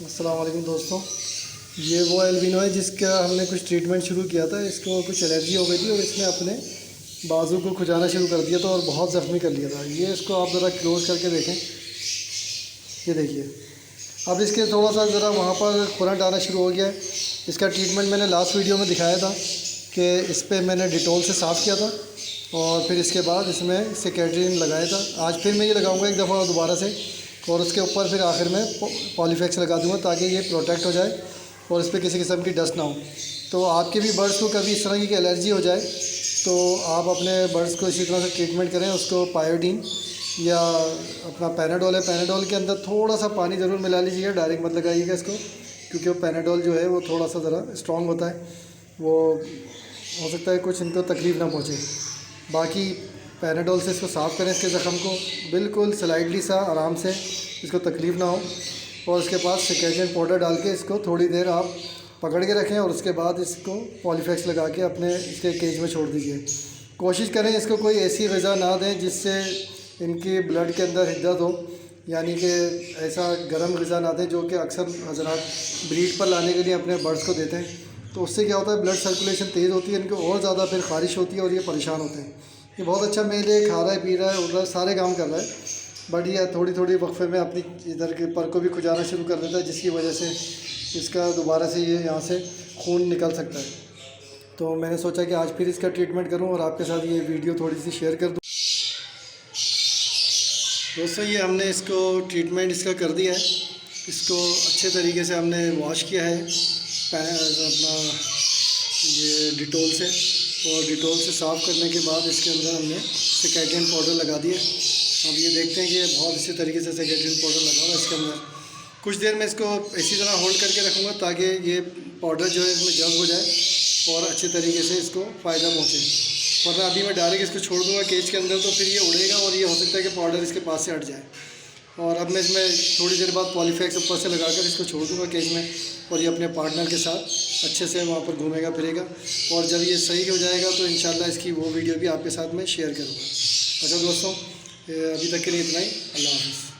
अस्सलाम वालेकुम दोस्तों, ये वो एल्बिनो है जिसका हमने कुछ ट्रीटमेंट शुरू किया था। इसको कुछ एलर्जी हो गई थी और इसने अपने बाजू को खुजाना शुरू कर दिया था और बहुत ज़ख्मी कर लिया था। ये इसको आप ज़रा क्लोज करके देखें, ये देखिए। अब इसके थोड़ा सा ज़रा वहाँ पर खुरंट आना शुरू हो गया है। इसका ट्रीटमेंट मैंने लास्ट वीडियो में दिखाया था कि इस पर मैंने डिटॉल से साफ़ किया था और फिर इसके बाद इसमें सिकेट्रिन लगाया था। आज फिर मैं ये लगाऊंगा एक दफ़ा दोबारा से और उसके ऊपर फिर आखिर में पॉलीफैक्स लगा दूंगा ताकि ये प्रोटेक्ट हो जाए और इस पर किसी किस्म की डस्ट ना हो। तो आपके भी बर्ड्स को कभी इस तरह की एलर्जी हो जाए तो आप अपने बर्ड्स को इसी तरह से ट्रीटमेंट करें। उसको पायोडीन या अपना पैनाडोल है, पैनाडोल के अंदर थोड़ा सा पानी ज़रूर मिला लीजिएगा, डायरेक्ट मत लगाइएगा इसको, क्योंकि वो पैनाडोल जो है वो थोड़ा सा ज़रा स्ट्रॉन्ग होता है। वो हो सकता है कुछ इनको तकलीफ़ ना पहुँचे। बाकी पैनाडोल से इसको साफ़ करें, इसके ज़ख़म को बिल्कुल स्लाइडली सा आराम से, इसको तकलीफ़ ना हो। और उसके बाद सिकेट्रिन पाउडर डाल के इसको थोड़ी देर आप पकड़ के रखें और उसके बाद इसको पॉलीफैक्स लगा के अपने इसके केज में छोड़ दीजिए। कोशिश करें इसको कोई ऐसी ग़िज़ा ना दें जिससे इनकी ब्लड के अंदर हिद्दत हो, यानी कि ऐसा गर्म ग़िज़ा ना दें जो कि अक्सर हज़रात ब्रीड पर लाने के लिए अपने बर्ड्स को देते हैं। तो उससे क्या होता है, ब्लड सर्कुलेशन तेज़ होती है, इनको और ज़्यादा फिर ख़ारिश होती है और ये परेशान होते हैं। ये बहुत अच्छा मेल है, खा रहा है, पी रहा है, उड़ रहा है, सारे काम कर रहा है, बट ये थोड़ी थोड़ी वक्फे में अपनी इधर के पर को भी खुजाना शुरू कर देता है, जिसकी वजह से इसका दोबारा से ये यहाँ से खून निकल सकता है। तो मैंने सोचा कि आज फिर इसका ट्रीटमेंट करूँ और आपके साथ ये वीडियो थोड़ी सी शेयर कर दूँ। दोस्तों, ये हमने इसको ट्रीटमेंट इसका कर दिया है। इसको अच्छे तरीके से हमने वॉश किया है अपना ये डिटॉल से, और डिटॉल से साफ़ करने के बाद इसके अंदर हमने सिकेट्रिन पाउडर लगा दिया। अब ये देखते हैं कि बहुत अच्छे तरीके से सिकेट्रिन पाउडर लगा हुआ है इसके अंदर। कुछ देर में इसको इसी तरह होल्ड करके रखूँगा ताकि ये पाउडर जो है इसमें जज़्ब हो जाए और अच्छे तरीके से इसको फ़ायदा पहुँचे। वरना अभी मैं डायरेक्ट इसको छोड़ दूँगा केज के अंदर तो फिर ये उड़ेगा और ये हो सकता है कि पाउडर इसके पास से हट जाए। और अब मैं इसमें थोड़ी देर बाद पॉलीफैक्स ऊपर से लगाकर इसको छोड़ दूँगा केज में और ये अपने पार्टनर के साथ अच्छे से वहाँ पर घूमेगा फिरेगा। और जब ये सही हो जाएगा तो इंशाल्लाह इसकी वो वीडियो भी आपके साथ मैं शेयर करूँगा। अच्छा दोस्तों, अभी तक के लिए इतना ही। अल्लाह हाफ़िज़।